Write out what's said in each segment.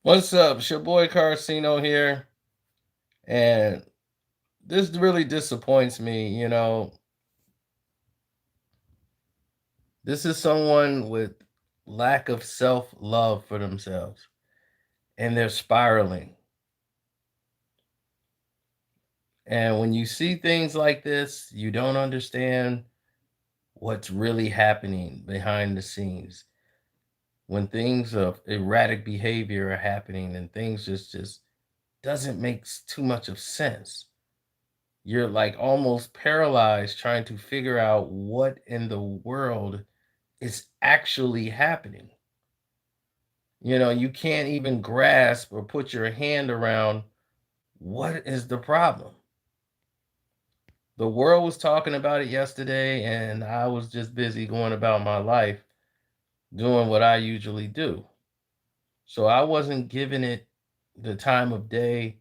What's up? It's your boy Carcino here. And this really disappoints me. This is someone with lack of self love for themselves and they're spiraling. And when you see things like this, you don't understand what's really happening behind the scenes. When things of erratic behavior are happening and things just doesn't make too much of sense. You're like almost paralyzed trying to figure out what in the world is actually happening. You can't even grasp or put your hand around what is the problem. The world was talking about it yesterday, and I was just busy going about my life doing what I usually do. So I wasn't giving it the time of day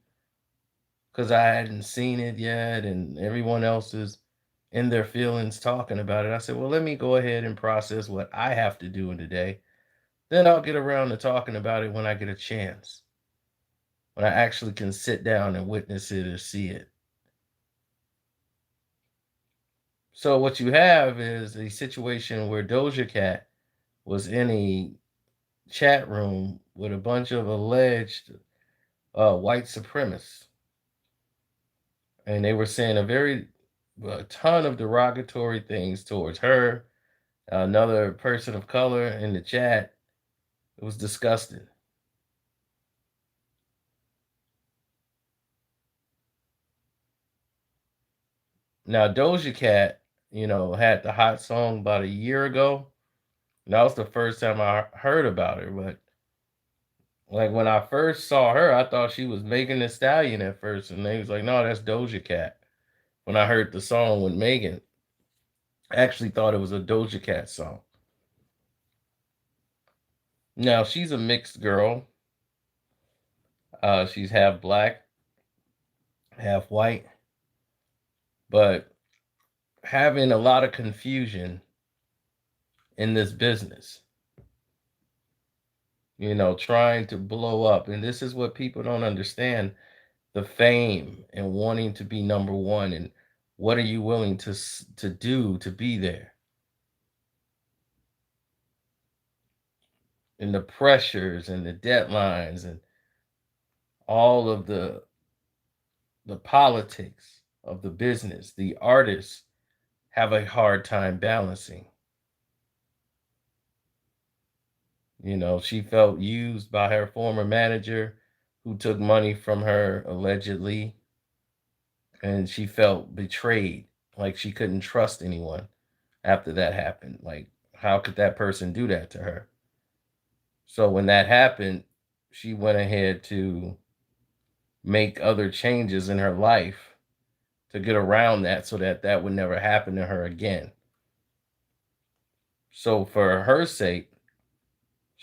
because I hadn't seen it yet, and everyone else is in their feelings talking about it. I said, well, let me go ahead and process what I have to do in the day. Then I'll get around to talking about it when I get a chance, when I actually can sit down and witness it or see it. So what you have is a situation where Doja Cat was in a chat room with a bunch of alleged white supremacists, and they were saying a ton of derogatory things towards her, another person of color in the chat. It was disgusting. Now Doja Cat, had the hot song about a year ago. And that was the first time I heard about her. But like when I first saw her, I thought she was Megan Thee Stallion at first, and they was like, "No, that's Doja Cat." When I heard the song with Megan, I actually thought it was a Doja Cat song. Now she's a mixed girl. She's half black, half white, but having a lot of confusion in this business. Trying to blow up, and this is what people don't understand: the fame and wanting to be number one, and what are you willing to do to be there, and the pressures and the deadlines and all of the politics of the business. The artists have a hard time balancing. She felt used by her former manager who took money from her allegedly, and she felt betrayed, like she couldn't trust anyone after that happened. Like, how could that person do that to her? So when that happened, she went ahead to make other changes in her life to get around that so that that would never happen to her again. So for her sake,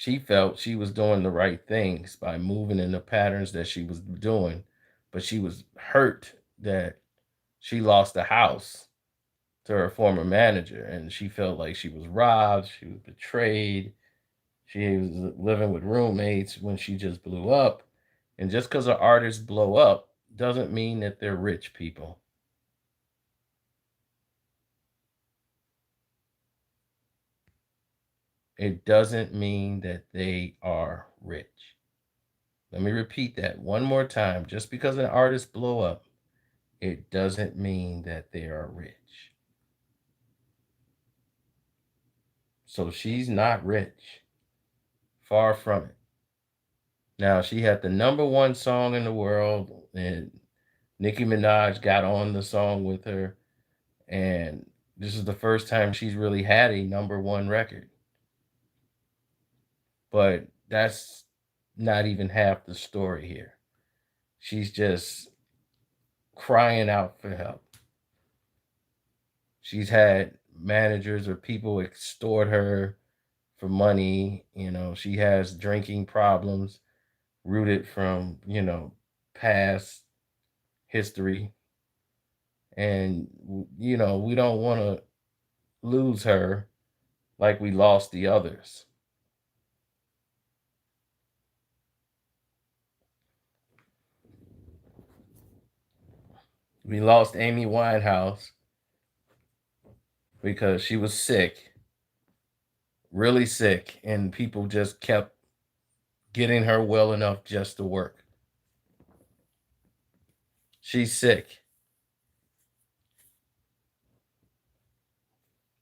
she felt she was doing the right things by moving in the patterns that she was doing, but she was hurt that she lost the house to her former manager, and she felt like she was robbed, she was betrayed. She was living with roommates when she just blew up. And just because an artist blow up doesn't mean that they're rich people. It doesn't mean that they are rich. Let me repeat that one more time. Just because an artist blow up, it doesn't mean that they are rich. So she's not rich. Far from it. Now she had the number one song in the world, and Nicki Minaj got on the song with her, and this is the first time she's really had a number one record. But that's not even half the story here. She's just crying out for help. She's had managers or people extort her for money. She has drinking problems rooted from, past history. And, we don't want to lose her like we lost the others. We lost Amy Winehouse because she was sick, really sick, and people just kept getting her well enough just to work. She's sick.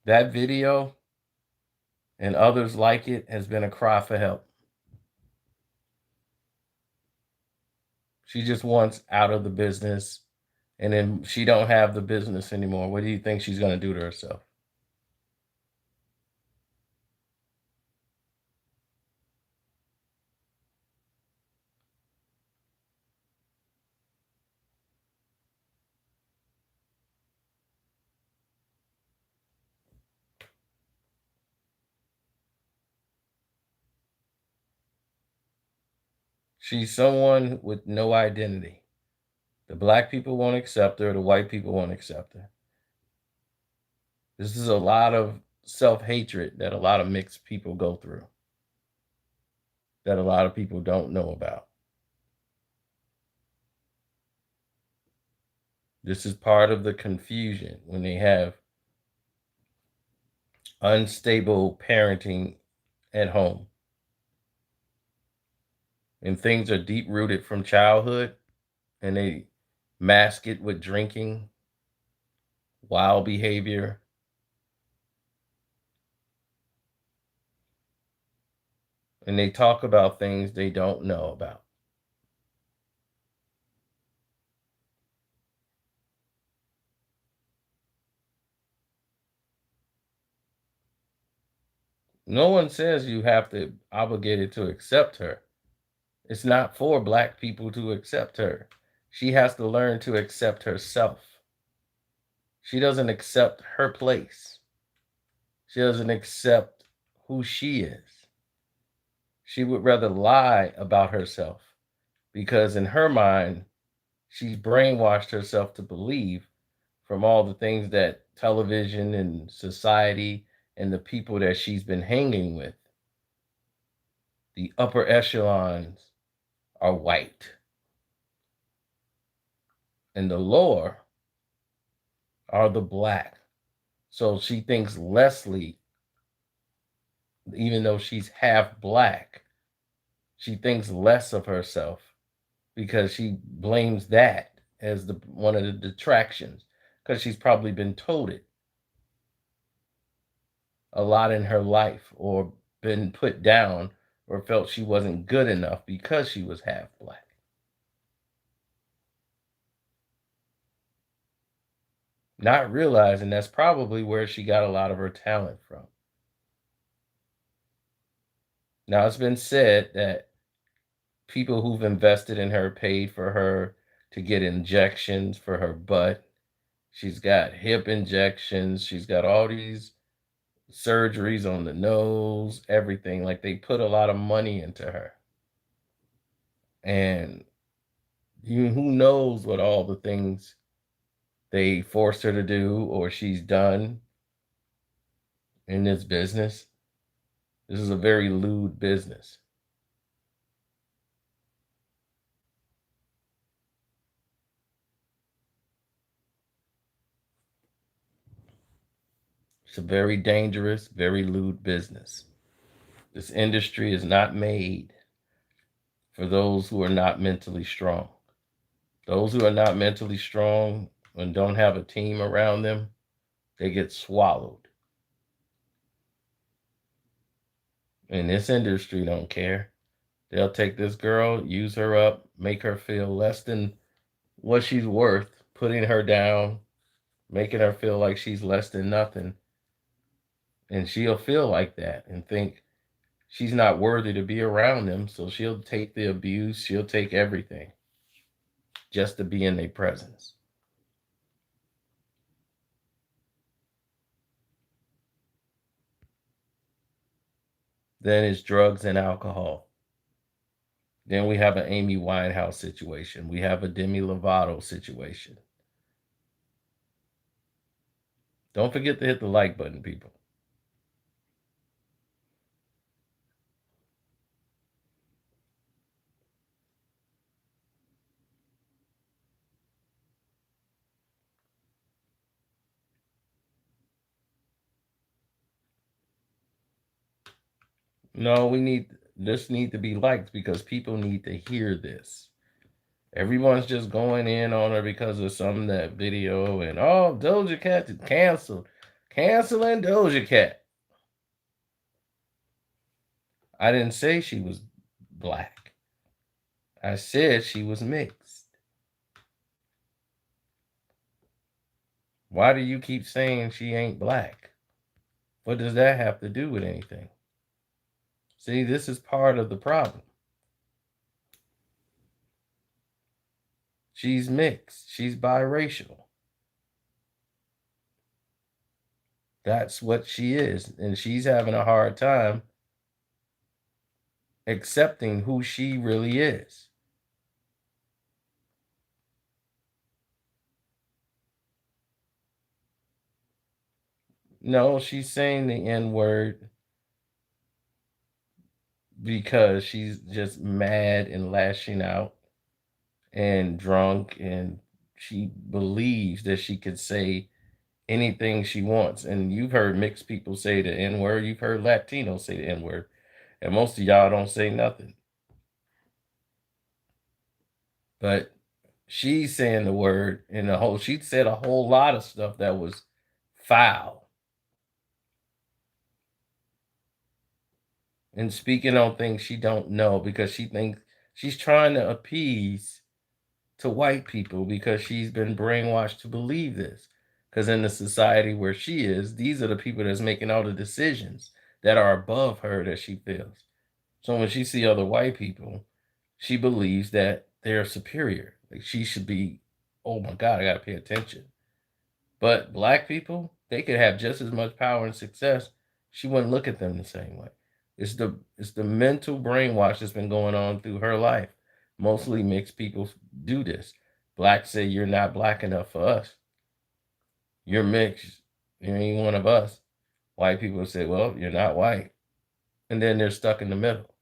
That video and others like it has been a cry for help. She just wants out of the business, and then she don't have the business anymore. What do you think she's going to do to herself? She's someone with no identity. The black people won't accept her, the white people won't accept her. This is a lot of self-hatred that a lot of mixed people go through, that a lot of people don't know about. This is part of the confusion when they have unstable parenting at home and things are deep rooted from childhood and they mask it with drinking, wild behavior, and they talk about things they don't know about. No one says you have to obligated to accept her. It's not for black people to accept her. She has to learn to accept herself. She doesn't accept her place. She doesn't accept who she is. She would rather lie about herself because in her mind, she's brainwashed herself to believe from all the things that television and society and the people that she's been hanging with, the upper echelons are white and the lower are the black. So she thinks Leslie, even though she's half black, she thinks less of herself because she blames that as the one of the detractions because she's probably been told it a lot in her life or been put down or felt she wasn't good enough because she was half black. Not realizing that's probably where she got a lot of her talent from. Now, it's been said that people who've invested in her paid for her to get injections for her butt. She's got hip injections. She's got all these surgeries on the nose, everything. Like they put a lot of money into her. And who knows what all the things they forced her to do or she's done in this business. This is a very lewd business. It's a very dangerous, very lewd business. This industry is not made for those who are not mentally strong. Those who are not mentally strong and don't have a team around them, they get swallowed. And this industry don't care. They'll take this girl, use her up, make her feel less than what she's worth, putting her down, making her feel like she's less than nothing. And she'll feel like that and think she's not worthy to be around them. So she'll take the abuse, she'll take everything just to be in their presence. Then it's drugs and alcohol. Then we have an Amy Winehouse situation. We have a Demi Lovato situation. Don't forget to hit the like button, people. No, we need this need to be liked because people need to hear this. Everyone's just going in on her because of some that video and oh Doja Cat is canceled. Canceling Doja Cat. I didn't say she was black. I said she was mixed. Why do you keep saying she ain't black? What does that have to do with anything? See, this is part of the problem. She's mixed. She's biracial. That's what she is. And she's having a hard time accepting who she really is. No, she's saying the N word because she's just mad and lashing out and drunk, and she believes that she could say anything she wants. And you've heard mixed people say the N word, you've heard Latinos say the N word, and most of y'all don't say nothing. But she's saying the word, and she said a whole lot of stuff that was foul and speaking on things she don't know because she thinks she's trying to appease to white people because she's been brainwashed to believe this. Because in the society where she is, these are the people that's making all the decisions that are above her that she feels. So when she see other white people, she believes that they're superior. Like she should be, oh my God, I gotta pay attention. But black people, they could have just as much power and success. She wouldn't look at them the same way. It's the mental brainwash that's been going on through her life. Mostly mixed people do this. Blacks say you're not black enough for us. You're mixed. You ain't one of us. White people say, well, you're not white. And then they're stuck in the middle.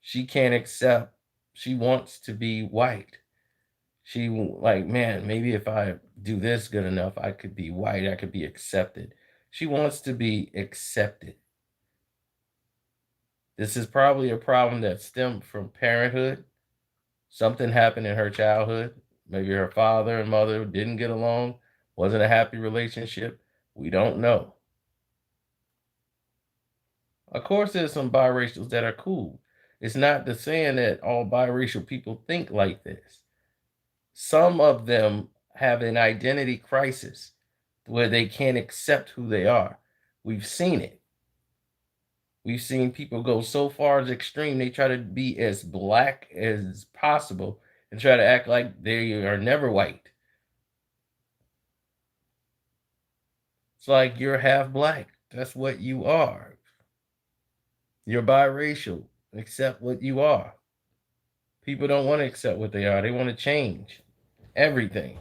She can't accept. She wants to be white. She like, man, maybe if I do this good enough, I could be white, I could be accepted. She wants to be accepted. This is probably a problem that stemmed from parenthood. Something happened in her childhood. Maybe her father and mother didn't get along, wasn't a happy relationship. We don't know. Of course, there's some biracials that are cool. It's not the saying that all biracial people think like this. Some of them have an identity crisis where they can't accept who they are. We've seen it. We've seen people go so far as extreme, they try to be as black as possible and try to act like they are never white. It's like you're half black. That's what you are. You're biracial. Accept what you are. People don't want to accept what they are. They want to change everything.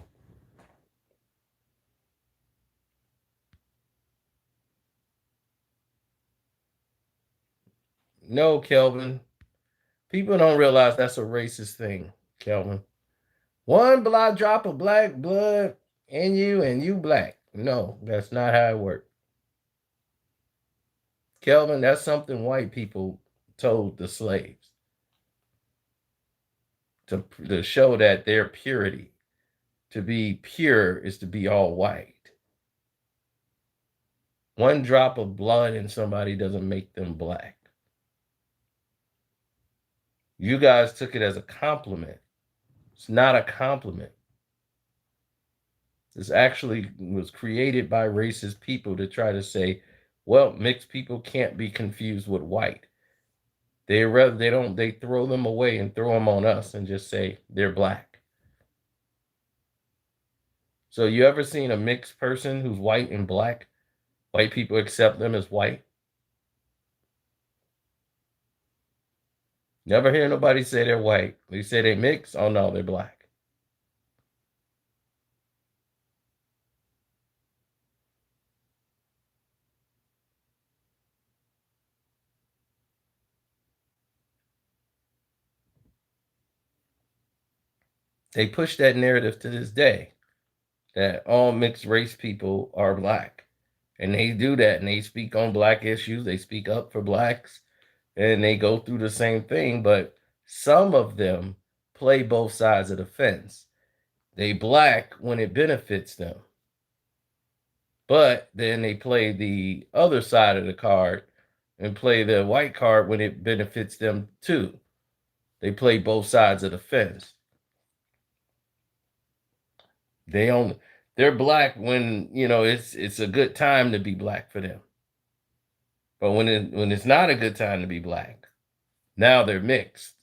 No, Kelvin. People don't realize that's a racist thing, Kelvin. One blood drop of black blood in you and you black. No, that's not how it works. Kelvin, that's something white people told the slaves to show that their purity. To be pure is to be all white. One drop of blood in somebody doesn't make them black. You guys took it as a compliment. It's not a compliment. This actually was created by racist people to try to say, well, mixed people can't be confused with white. They throw them away and throw them on us and just say they're black. So you ever seen a mixed person who's white and black? White people accept them as white. Never hear nobody say they're white. They say they mix. Oh no, they're black. They push that narrative to this day. that all mixed race people are black. And they do that and they speak on black issues, they speak up for blacks, and they go through the same thing, but some of them play both sides of the fence. They black when it benefits them, but then they play the other side of the card and play the white card when it benefits them too. They play both sides of the fence. They only they're black when it's a good time to be black for them. But when it's not a good time to be black, now they're mixed.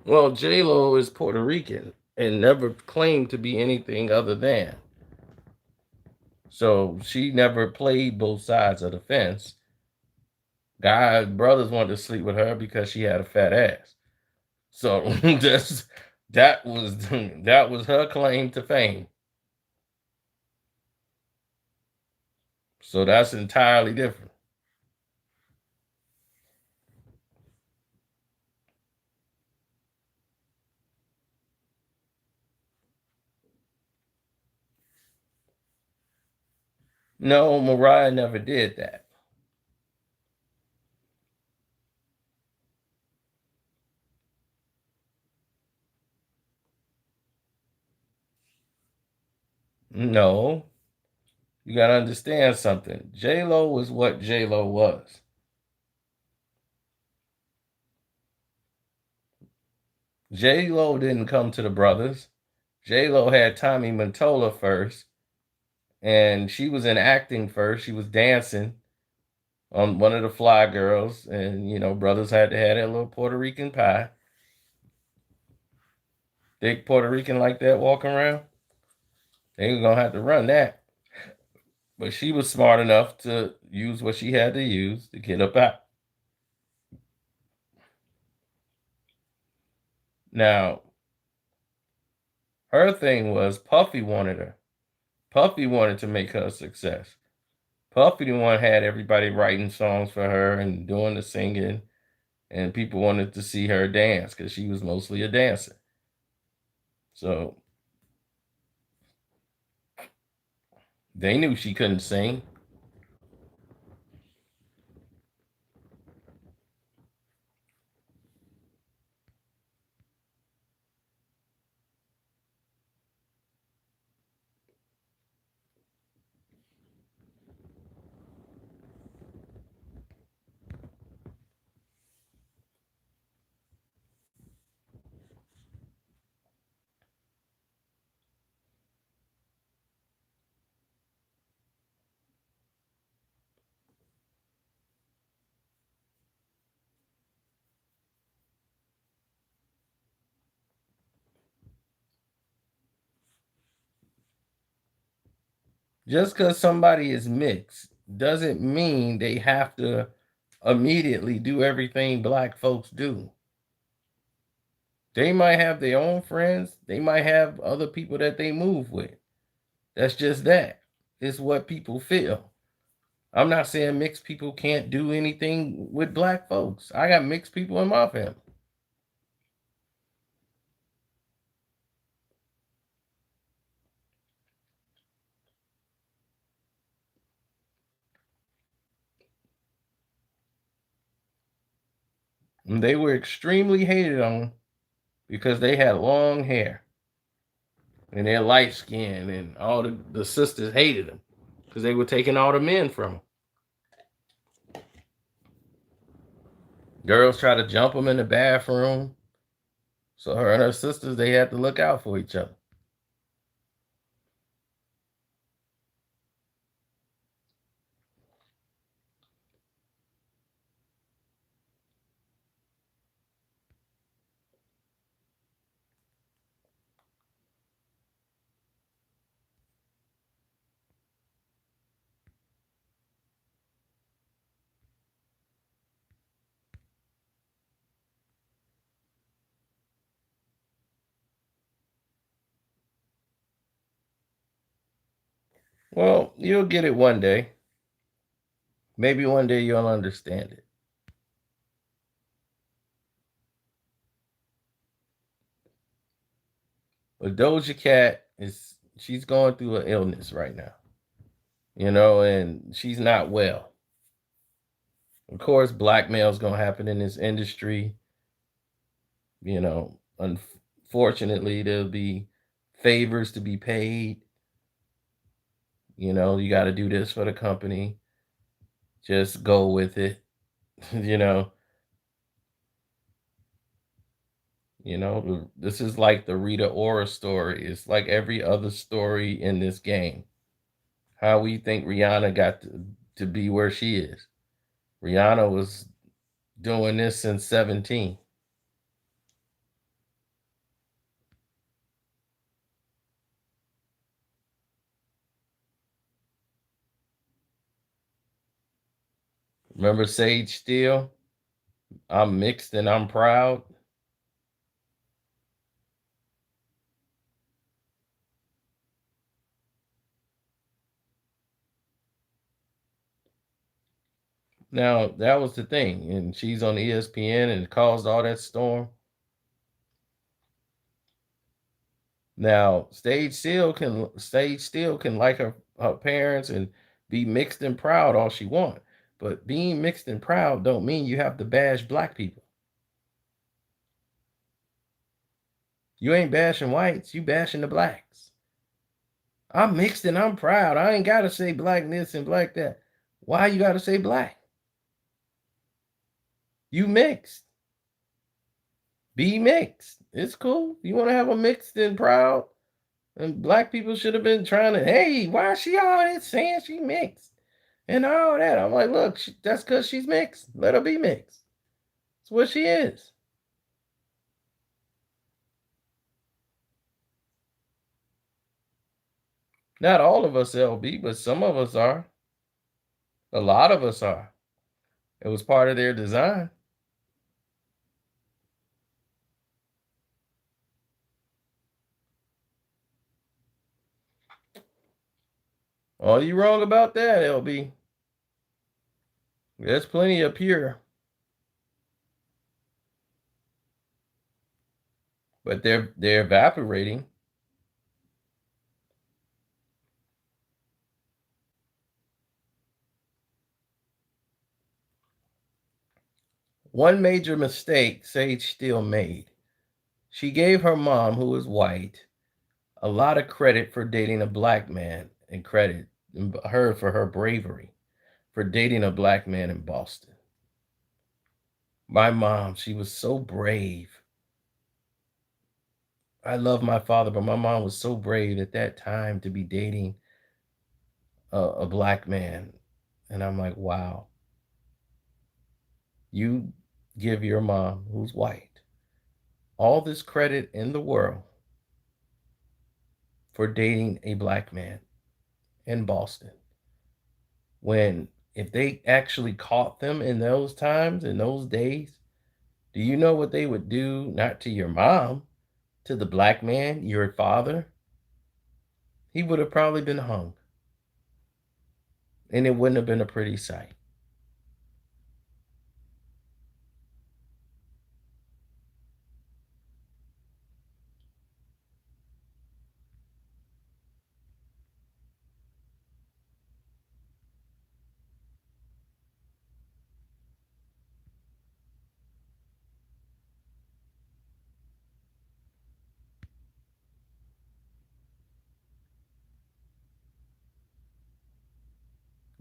Well, J Lo is Puerto Rican and never claimed to be anything other than. So she never played both sides of the fence. Guy brothers wanted to sleep with her because she had a fat ass. So that's that was her claim to fame. So that's entirely different. No, Mariah never did that. No, you gotta understand something. J Lo was what J Lo was. J Lo didn't come to the brothers. J Lo had Tommy Mantola first, and she was in acting first. She was dancing on one of the Fly Girls, and brothers had to have that little Puerto Rican pie. Big Puerto Rican like that walking around. They were gonna have to run that. But she was smart enough to use what she had to use to get up out. Now, her thing was Puffy wanted her. Puffy wanted to make her a success. Puffy the one had everybody writing songs for her and doing the singing, and people wanted to see her dance because she was mostly a dancer. So they knew she couldn't sing. Just because somebody is mixed doesn't mean they have to immediately do everything black folks do. They might have their own friends, they might have other people that they move with. That's just that. It's what people feel. I'm not saying mixed people can't do anything with black folks. I got mixed people in my family. And they were extremely hated on because they had long hair and they're light skinned, and all the sisters hated them because they were taking all the men from them. Girls try to jump them in the bathroom. So her and her sisters, they had to look out for each other. Well, you'll get it one day. Maybe one day you'll understand it. But Doja Cat she's going through an illness right now, and she's not well. Of course, blackmail's gonna happen in this industry. Unfortunately, there'll be favors to be paid. You got to do this for the company. Just go with it. you know, this is like the Rita Ora story. It's like every other story in this game. How we think Rihanna got to be where she is. Rihanna was doing this since 17. Remember Sage Steele? I'm mixed and I'm proud. Now, that was the thing. And she's on ESPN and it caused all that storm. Now, Stage still can like her parents and be mixed and proud all she want. But being mixed and proud don't mean you have to bash black people. You ain't bashing whites, you bashing the blacks. I'm mixed and I'm proud. I ain't gotta say black this and black that. Why you gotta say black? You mixed. Be mixed. It's cool. You want to have a mixed and proud? And black people should have been trying to, hey, why is she always saying she mixed? And all that. I'm like, look, that's because she's mixed. Let her be mixed. It's what she is. Not all of us, LB, but some of us are. A lot of us are. It was part of their design. All you wrong about that, LB. There's plenty up here, but they're evaporating. One major mistake Sage Steele made. She gave her mom, who was white, a lot of credit for dating a black man and credit her for her bravery for dating a black man in Boston. My mom, she was so brave. I love my father, but my mom was so brave at that time to be dating a black man. And I'm like, wow, you give your mom, who's white, all this credit in the world for dating a black man in Boston. When if they actually caught them in those times, in those days, do you know what they would do? Not to your mom, to the black man, your father? He would have probably been hung, and it wouldn't have been a pretty sight.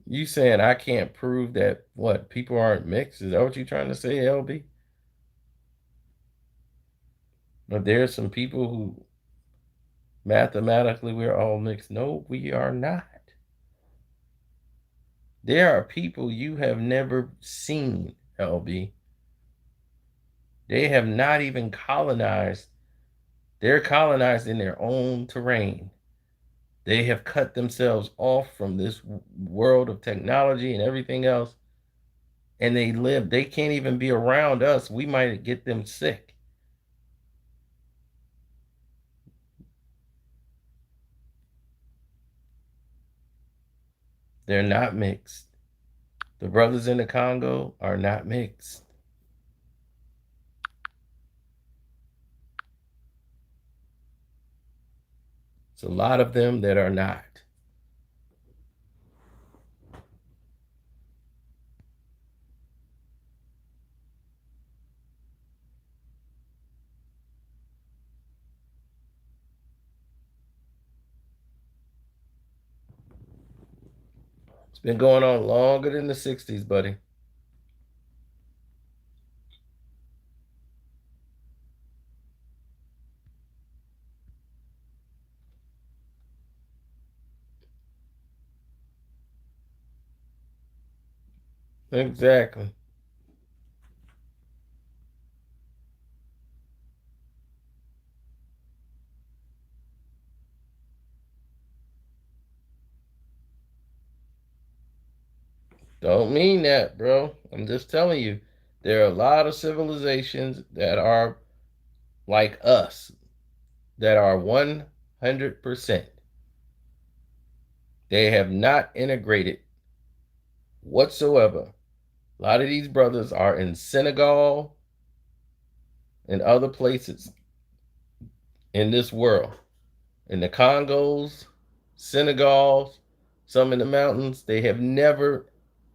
You saying I can't prove that what people aren't mixed? Is that what you're trying to say, LB? But there's some people who mathematically we're all mixed. No, we are not. There are people you have never seen, LB. They have not even colonized. They're colonized in their own terrain. They have cut themselves off from this world of technology and everything else, and they can't even be around us. We might get them sick. They're not mixed. The brothers in the Congo are not mixed. It's a lot of them that are not. It's been going on longer than the 60s, buddy. Exactly. Don't mean that, bro. I'm just telling you, there are a lot of civilizations that are like us, that are 100%. They have not integrated whatsoever. A lot of these brothers are in Senegal and other places in this world. In the Congos, Senegal, some in the mountains, they have never,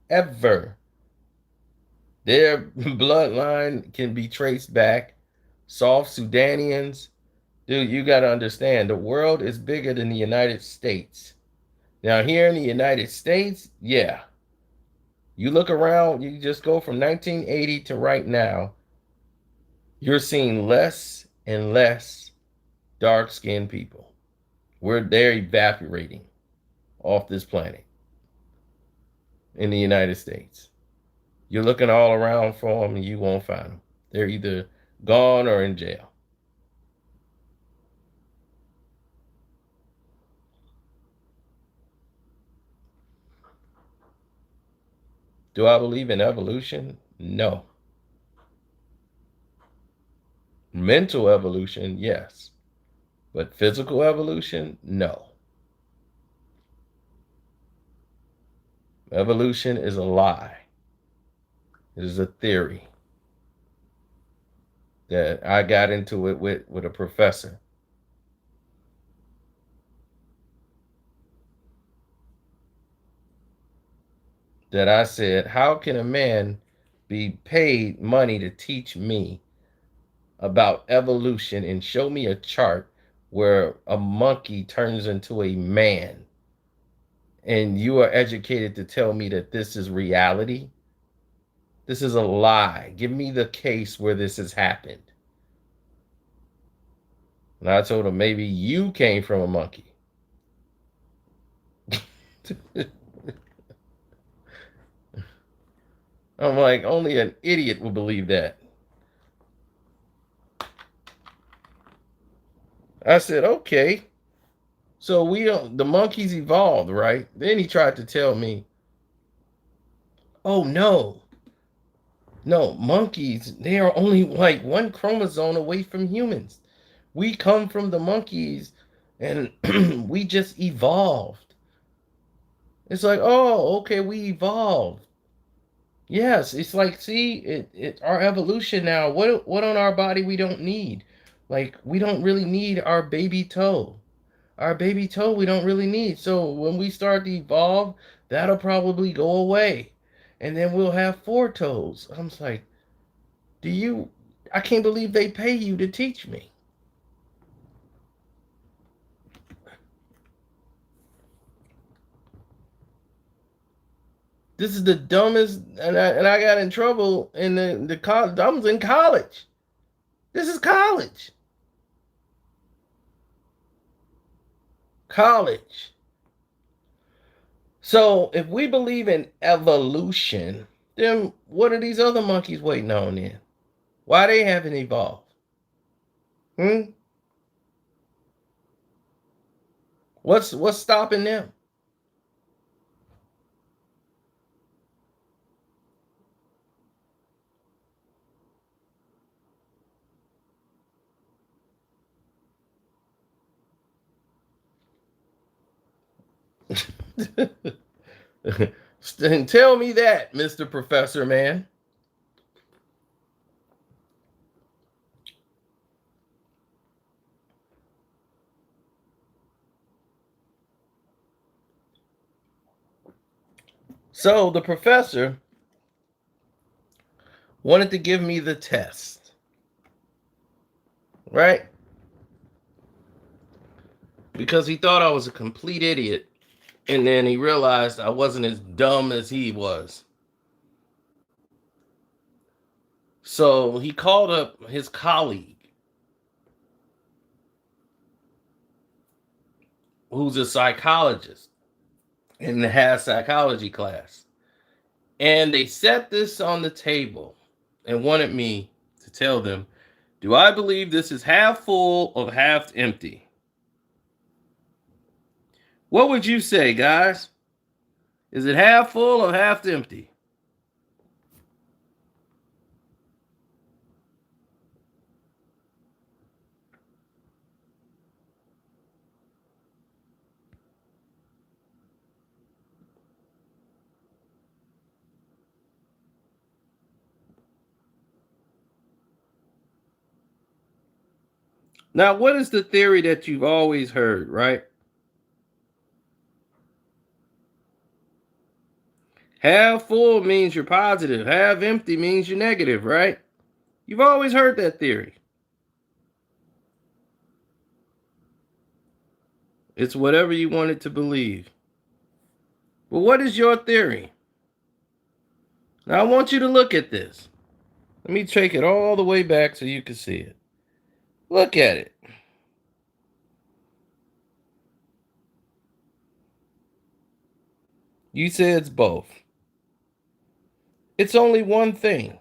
ever, their bloodline can be traced back. South Sudanians. Dude, you got to understand the world is bigger than the United States. Now, here in the United States, yeah, you look around, you just go from 1980 to right now, you're seeing less and less dark skinned people. They're evaporating off this planet in the United States. You're looking all around for them and you won't find them. They're either gone or in jail. Do I believe in evolution? No. Mental evolution, yes. But physical evolution, no. Evolution is a lie. It is a theory that I got into it with a professor that I said, how can a man be paid money to teach me about evolution and show me a chart where a monkey turns into a man and you are educated to tell me that this is reality? This is a lie. Give me the case where this has happened. And I told him maybe you came from a monkey. I'm like, only an idiot will believe that. I said, okay. So the monkeys evolved, right? Then he tried to tell me, oh no, no, monkeys, they are only like one chromosome away from humans. We come from the monkeys and we just evolved. It's like, oh, okay, we evolved. Yes, it's like, see, our evolution now. What on our body we don't need? Like, we don't really need our baby toe. Our baby toe we don't really need. So when we start to evolve, that'll probably go away. And then we'll have four toes. I'm just like, do you I can't believe they pay you to teach me. This is the dumbest and I got in trouble in the college. I was in college. This is college. College. So if we believe in evolution, then what are these other monkeys waiting on then? Why they haven't evolved? Hmm? What's stopping them? Tell me that, Mr. Professor Man. So the professor wanted to give me the test, right? Because he thought I was a complete idiot. And then he realized I wasn't as dumb as he was. So he called up his colleague, who's a psychologist and has psychology class. And they set this on the table and wanted me to tell them, do I believe this is half full or half empty? What would you say, guys? Is it half full or half empty? Now, what is the theory that you've always heard, right? Half full means you're positive, half empty means you're negative, right? You've always heard that theory. It's whatever you want it to believe. But what is your theory? Now, I want you to look at this. Let me take it all the way back so you can see it. Look at it. You say it's both. It's only one thing.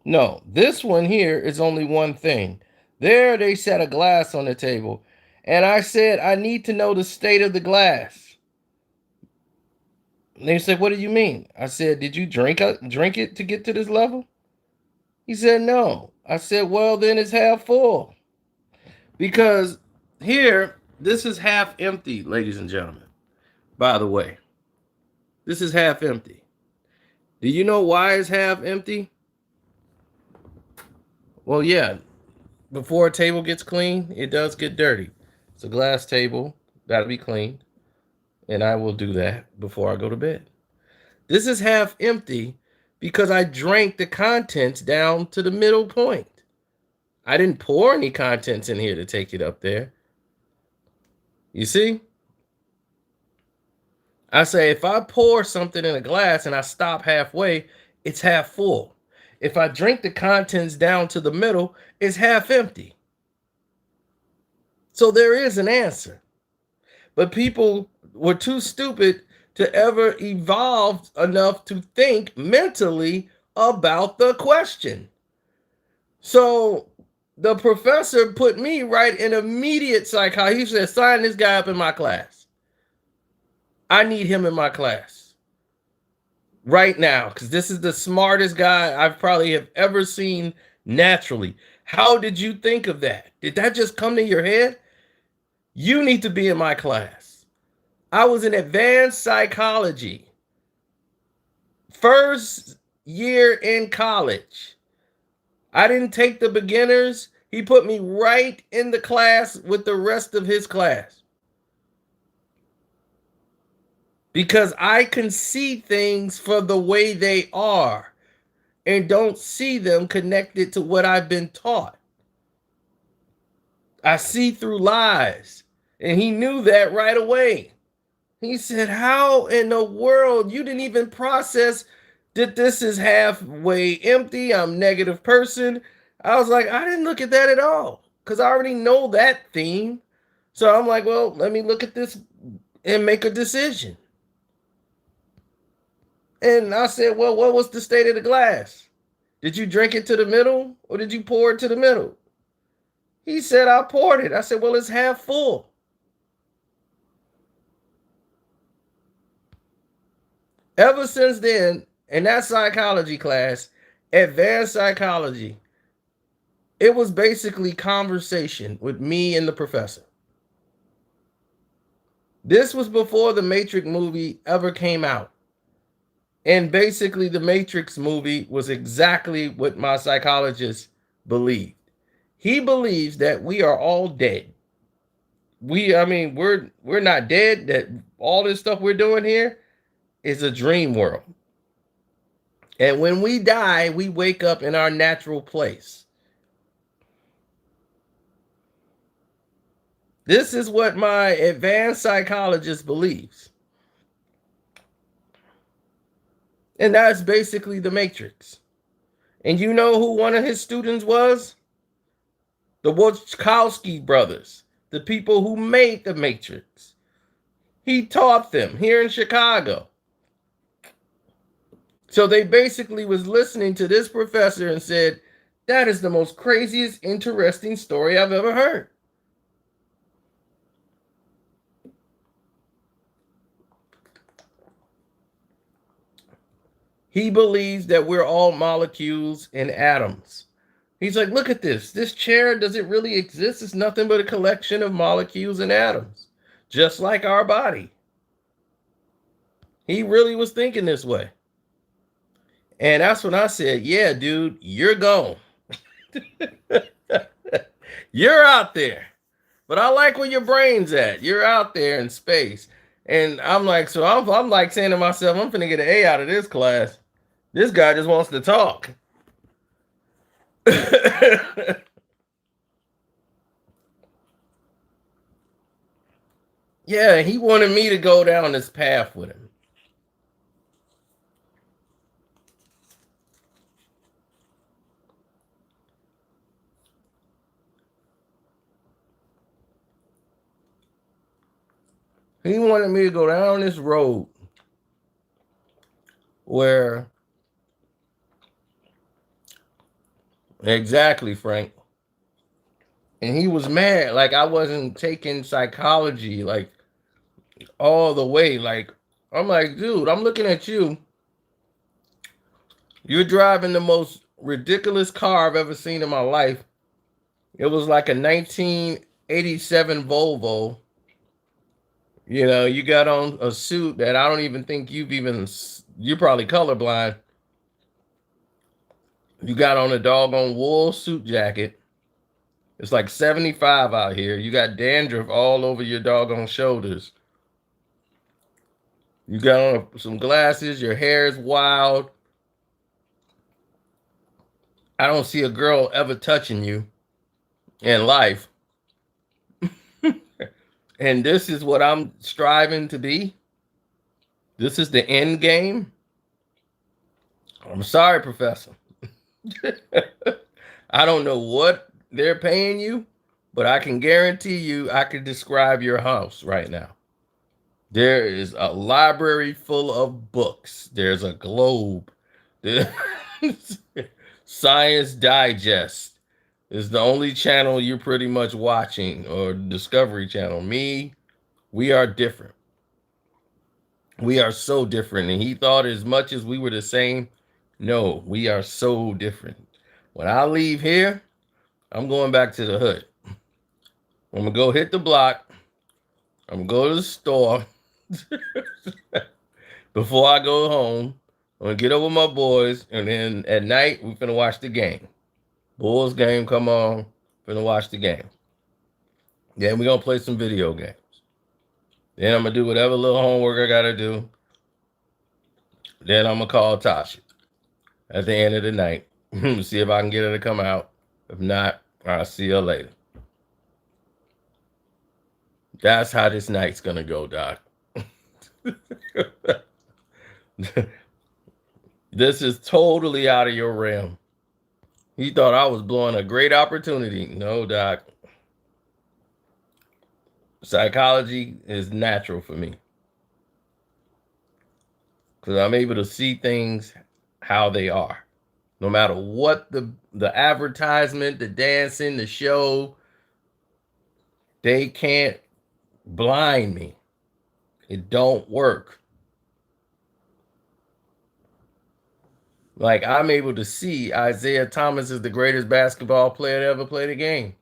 No, this one here is only one thing. There, they set a glass on the table, and I said, I need to know the state of the glass. And they said, what do you mean? I said, did you drink it to get to this level? He said, no. I said, well, then it's half full. Because here, this is half empty, ladies and gentlemen. By the way, this is half empty. Do you know why it's half empty? Well, yeah, before a table gets clean, it does get dirty. It's a glass table, got to be cleaned. And I will do that before I go to bed. This is half empty because I drank the contents down to the middle point. I didn't pour any contents in here to take it up there. You see? I say if I pour something in a glass and I stop halfway, it's half full. If I drink the contents down to the middle, it's half empty. So there is an answer. But people were too stupid to ever evolve enough to think mentally about the question. So the professor put me right in immediate psychology. He said, sign this guy up in my class. I need him in my class right now because this is the smartest guy I've probably have ever seen naturally. How did you think of that? Did that just come to your head? You need to be in my class. I was in advanced psychology, first year in college. I didn't take the beginners. He put me right in the class with the rest of his class. Because I can see things for the way they are and don't see them connected to what I've been taught. I see through lies. And he knew that right away. He said, how in the world you didn't even process that this is halfway empty? I'm negative person. I was like, I didn't look at that at all because I already know that theme. So I'm like, well, let me look at this and make a decision. And I said, well, what was the state of the glass? Did you drink it to the middle or did you pour it to the middle? He said, I poured it. I said, well, it's half full. Ever since then, in that psychology class, advanced psychology, it was basically conversation with me and the professor. This was before the Matrix movie ever came out. And basically, the Matrix movie was exactly what my psychologist believed. He believes that we are all dead. We're not dead. That all this stuff we're doing here is a dream world. And when we die, we wake up in our natural place. This is what my advanced psychologist believes. And that's basically the Matrix. And you know who one of his students was? The Wachowski brothers, the people who made the Matrix. He taught them here in Chicago. So they basically was listening to this professor and said, that is the most craziest, interesting story I've ever heard. He believes that we're all molecules and atoms. He's like, look at this. This chair, does it really exist? It's nothing but a collection of molecules and atoms, just like our body. He really was thinking this way. And that's when I said, yeah, dude, you're gone. You're out there. But I like where your brain's at. You're out there in space. And I'm like, so I'm like saying to myself, I'm finna get an A out of this class. This guy just wants to talk. Yeah, he wanted me to go down this path with him. He wanted me to go down this road where, exactly, Frank. And he was mad, like I wasn't taking psychology like all the way. Like, I'm like, dude, I'm looking at you. You're driving the most ridiculous car I've ever seen in my life. It was like a 1987 Volvo. You know, you got on a suit that I don't even think you're probably colorblind. You got on a doggone wool suit jacket. It's like 75 out here. You got dandruff all over your doggone shoulders. You got on some glasses. Your hair is wild. I don't see a girl ever touching you in life. And this is what I'm striving to be. This is the end game. I'm sorry, Professor. I don't know what they're paying you, but I can guarantee you I can describe your house right now. There is a library full of books. There's a globe. Science Digest is the only channel you're pretty much watching, or Discovery Channel. Me, we are different. We are so different. And he thought as much as we were the same. No, we are so different. When I leave here, I'm going back to the hood. I'm going to go hit the block. I'm going to go to the store. Before I go home, I'm going to get up with my boys. And then at night, we're going to watch the game. Bulls game come on. We're going to watch the game. Then we're going to play some video games. Then I'm going to do whatever little homework I got to do. Then I'm going to call Tasha at the end of the night. See if I can get her to come out. If not, I'll see you later. That's how this night's going to go, Doc. This is totally out of your realm. He thought I was blowing a great opportunity. No, Doc. Psychology is natural for me. Because I'm able to see things how they are. No matter what the advertisement, the dancing, the show, they can't blind me. It don't work. Like I'm able to see Isaiah Thomas is the greatest basketball player to ever play the game.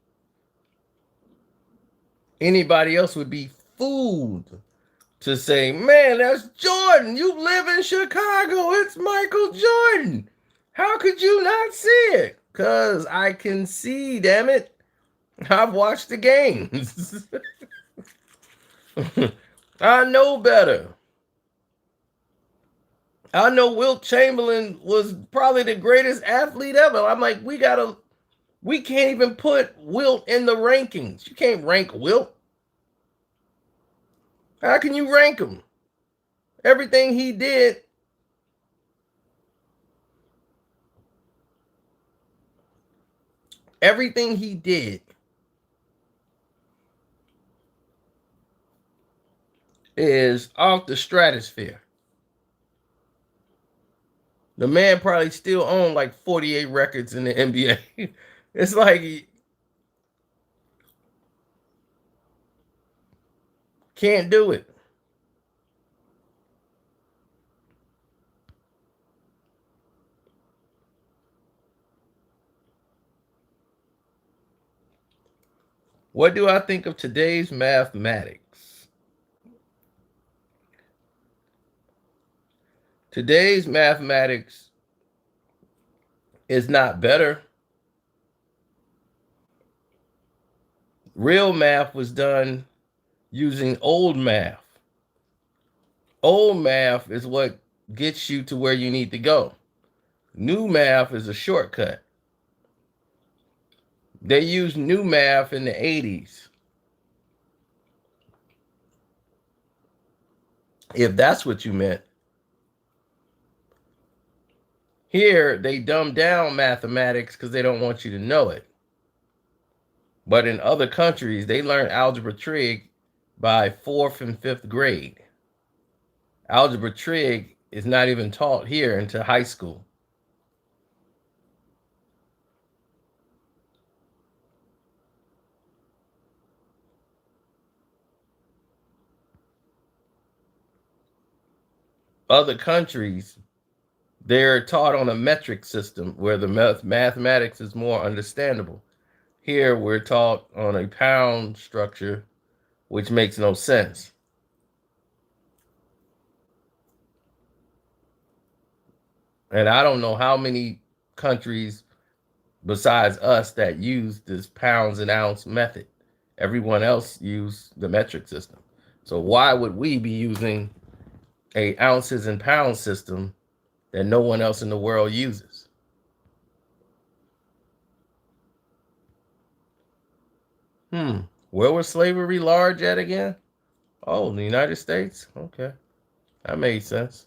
Anybody else would be fooled to say, man, that's Jordan. You live in Chicago. It's Michael Jordan. How could you not see it? Because I can see, damn it. I've watched the games. I know better. I know Wilt Chamberlain was probably the greatest athlete ever. I'm like, we can't even put Wilt in the rankings. You can't rank Wilt. How can you rank him? Everything he did, everything he did is off the stratosphere. The man probably still owned like 48 records in the NBA. It's like can't do it. What do I think of today's mathematics? Today's mathematics is not better. Real math was done using old math. Old math is what gets you to where you need to go. New math is a shortcut. They used new math in the 80s. If that's what you meant. Here, they dumb down mathematics because they don't want you to know it. But in other countries, they learn algebra trig by fourth and fifth grade. Algebra trig is not even taught here until high school. Other countries, they're taught on a metric system where the mathematics is more understandable. Here, we're taught on a pound structure, which makes no sense. And I don't know how many countries besides us that use this pounds and ounce method. Everyone else use the metric system. So why would we be using a ounces and pounds system that no one else in the world uses? Where was slavery large at again? Oh, in the United States? Okay. That made sense.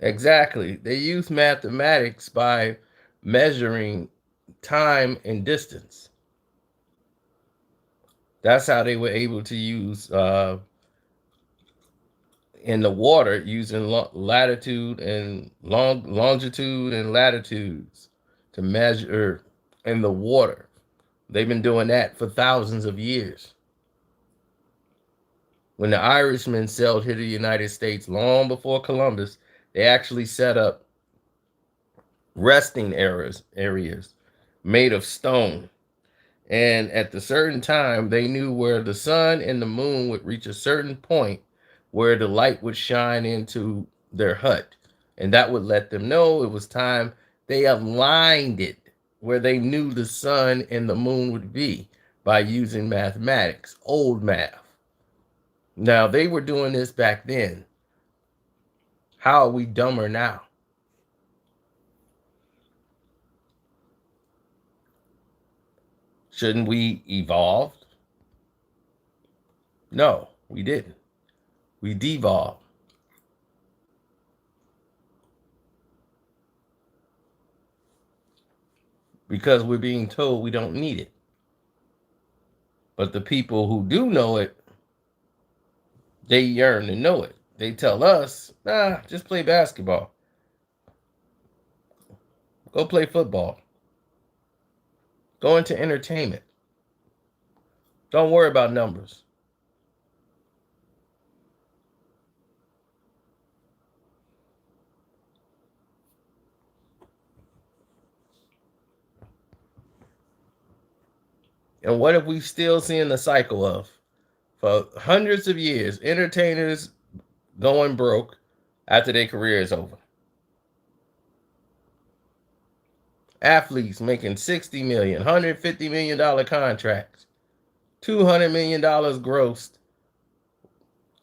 Exactly. They use mathematics by measuring time and distance. That's how they were able to use in the water using latitude and longitude and latitudes to measure in the water. They've been doing that for thousands of years. When the Irishmen sailed here to the United States long before Columbus, they actually set up resting areas made of stone. And at the certain time, they knew where the sun and the moon would reach a certain point where the light would shine into their hut. And that would let them know it was time. They aligned it where they knew the sun and the moon would be by using mathematics, old math. Now, they were doing this back then. How are we dumber now? Shouldn't we evolve? No, we didn't. We devolved because we're being told we don't need it. But the people who do know it, they yearn to know it. They tell us, nah, just play basketball. Go play football. Go into entertainment. Don't worry about numbers. And what if we still seeing the cycle of, for hundreds of years, entertainers going broke after their career is over? Athletes making 60 million, $150 million contracts, $200 million grossed,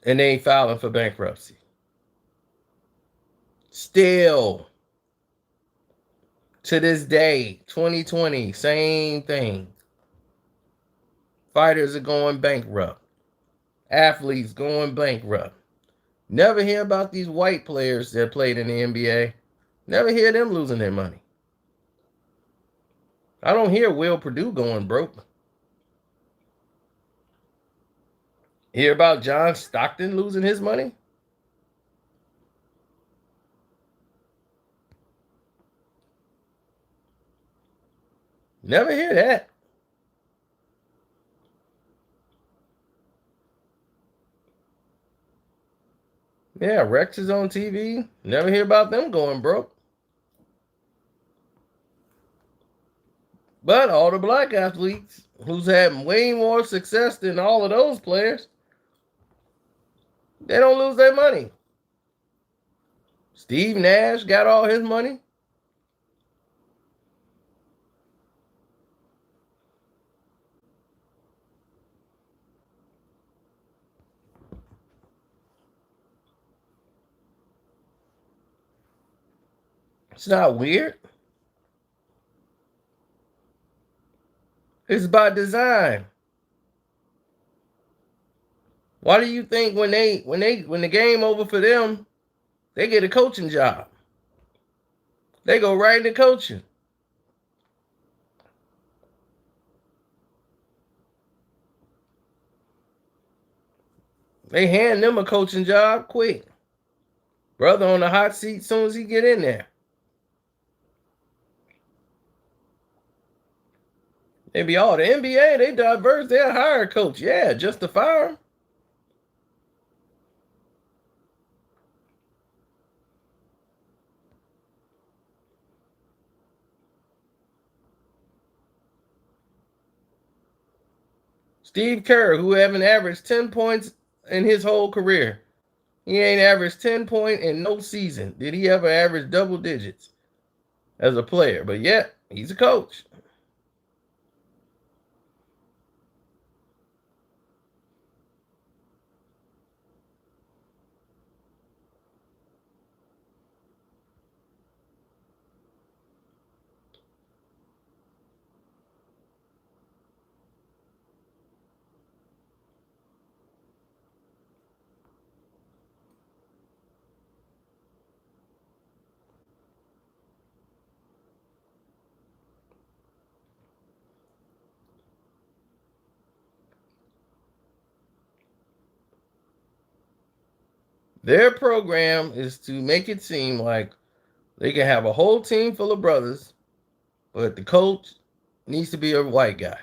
and they ain't filing for bankruptcy. Still, to this day, 2020, same thing. Fighters are going bankrupt. Athletes going bankrupt. Never hear about these white players that played in the NBA. Never hear them losing their money. I don't hear Will Purdue going broke. Hear about John Stockton losing his money? Never hear that. Yeah, Rex is on TV. Never hear about them going broke. But all the black athletes who's had way more success than all of those players, they don't lose their money. Steve Nash got all his money. It's not weird. It's by design. Why do you think when the game over for them, they get a coaching job? They go right into coaching. They hand them a coaching job quick. Brother on the hot seat as soon as he get in there. They be all the NBA, they diverse, they'll hire a coach. Yeah, just to fire him. Steve Kerr, who haven't averaged 10 points in his whole career. He ain't averaged 10 points in no season. Did he ever average double digits as a player? But yet, he's a coach. Their program is to make it seem like they can have a whole team full of brothers, but the coach needs to be a white guy.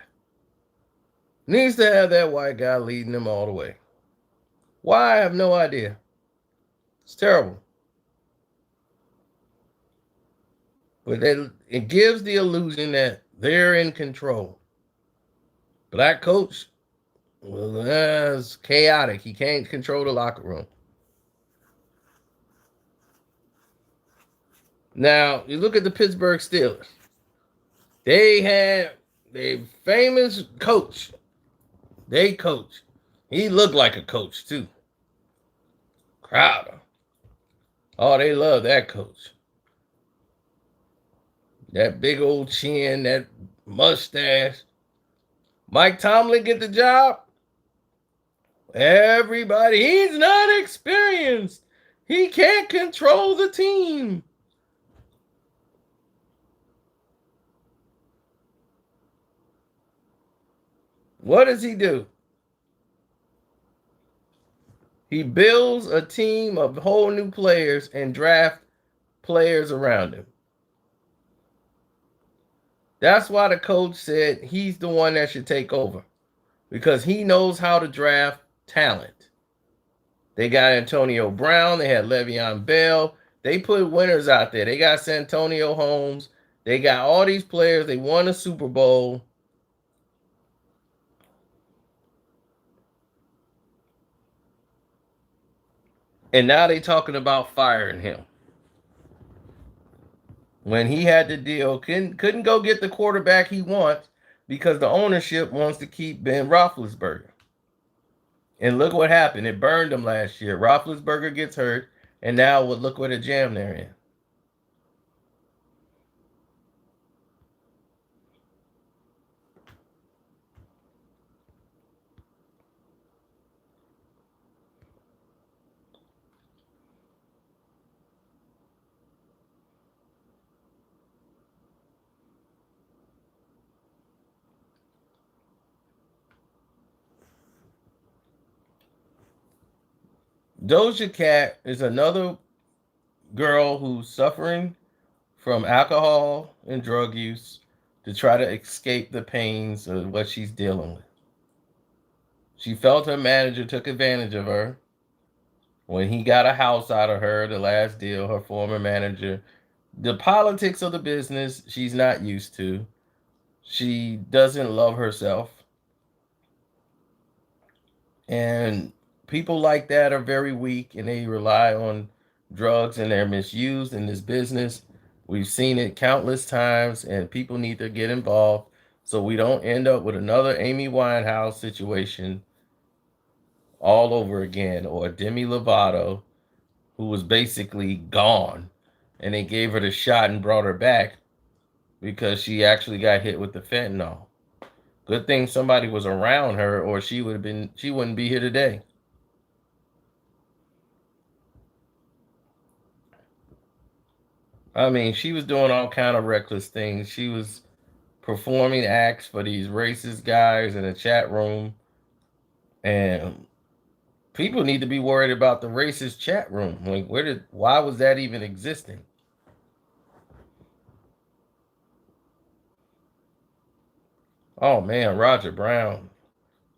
Needs to have that white guy leading them all the way. Why? I have no idea. It's terrible. But it gives the illusion that they're in control. Black coach, well, that's chaotic. He can't control the locker room. Now, you look at the Pittsburgh Steelers. They had a famous coach. They coach. He looked like a coach, too. Crowder. Oh, they love that coach. That big old chin, that mustache. Mike Tomlin get the job. Everybody, he's not experienced. He can't control the team. What does he do? He builds a team of whole new players and draft players around him. That's why the coach said he's the one that should take over because he knows how to draft talent. They got Antonio Brown. They had Le'Veon Bell. They put winners out there. They got Santonio Holmes. They got all these players. They won a Super Bowl. And now they talking about firing him. When he had the deal, couldn't go get the quarterback he wants because the ownership wants to keep Ben Roethlisberger. And look what happened. It burned him last year. Roethlisberger gets hurt, and now look what a jam they're in. Doja Cat is another girl who's suffering from alcohol and drug use to try to escape the pains of what she's dealing with. She felt her manager took advantage of her when he got a house out of her, the last deal, her former manager. The politics of the business, she's not used to. She doesn't love herself. And people like that are very weak and they rely on drugs and they're misused in this business. We've seen it countless times and people need to get involved so we don't end up with another Amy Winehouse situation all over again or Demi Lovato who was basically gone and they gave her the shot and brought her back because she actually got hit with the fentanyl. Good thing somebody was around her or she wouldn't be here today. I mean, she was doing all kind of reckless things. She was performing acts for these racist guys in a chat room, and people need to be worried about the racist chat room. Like, why was that even existing? Oh man, Roger Brown.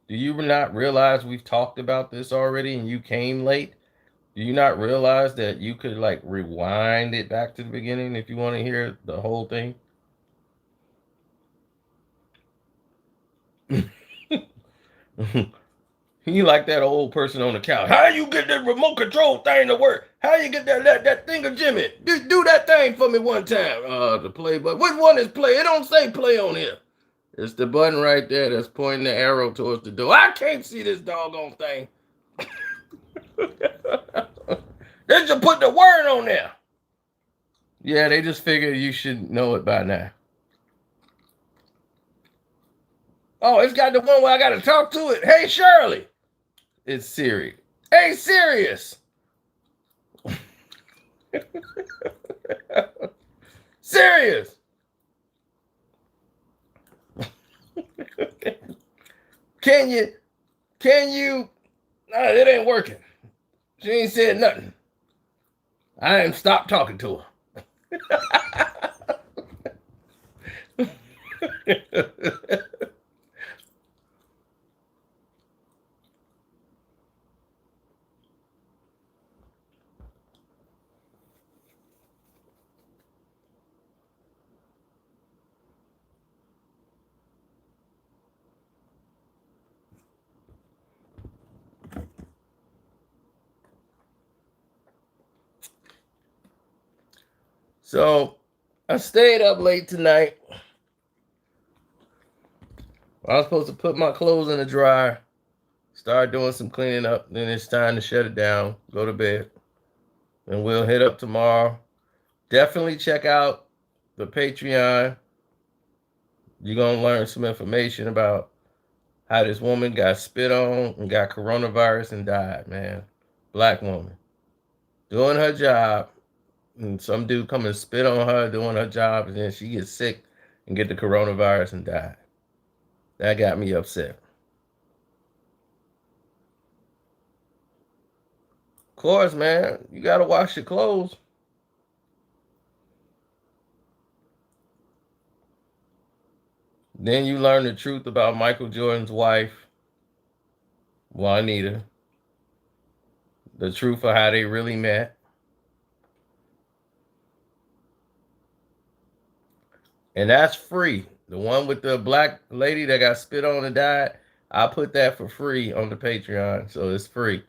Do you not realize we've talked about this already and you came late? Do you not realize that you could like rewind it back to the beginning if you want to hear the whole thing? He like that old person on the couch. How you get that remote control thing to work? How you get that thing of Jimmy? Do that thing for me one time. The play button. Which one is play? It don't say play on here. It's the button right there that's pointing the arrow towards the door. I can't see this doggone thing. They just put the word on there. Yeah, they just figured you should know it by now. Oh, it's got the one where I got to talk to it. Hey, Shirley. It's Siri. Hey, Sirius. Serious. Can you? Can you? Nah, it ain't working. She ain't said nothing. I ain't stopped talking to her. So I stayed up late tonight. I was supposed to put my clothes in the dryer, start doing some cleaning up. Then it's time to shut it down, go to bed, and we'll hit up tomorrow. Definitely check out the Patreon. You're gonna learn some information about how this woman got spit on and got coronavirus and died. Man, black woman doing her job, and some dude come and spit on her doing her job, and then she gets sick and get the coronavirus and die. That got me upset. Of course, man, you gotta wash your clothes. Then you learn the truth about Michael Jordan's wife, Juanita, the truth of how they really met. And that's free. The one with the black lady that got spit on and died, I put that for free on the Patreon. So it's free.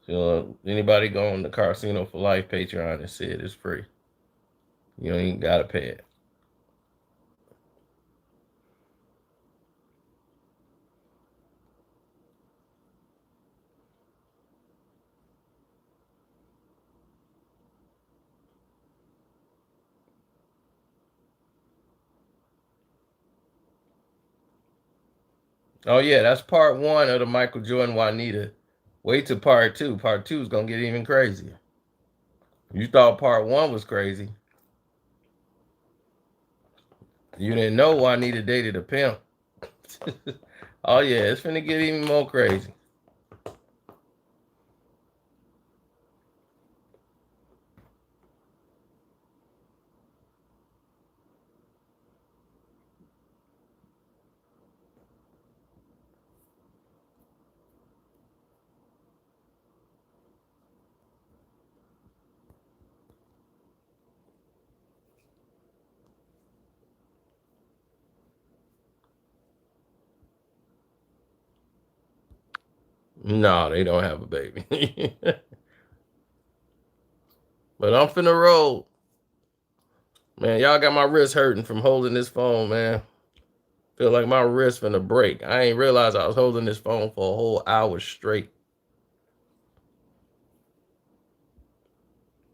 So anybody go on the Casino for Life Patreon and see it, it's free. You don't even gotta pay it. Oh yeah, that's part one of the Michael Jordan Juanita. Wait till part two. Part two is gonna get even crazier. You thought part one was crazy. You didn't know Juanita dated a pimp. Oh yeah, it's finna get even more crazy. No, they don't have a baby. But I'm finna roll. Man, y'all got my wrist hurting from holding this phone, man. Feel like my wrist finna break. I ain't realize I was holding this phone for a whole hour straight.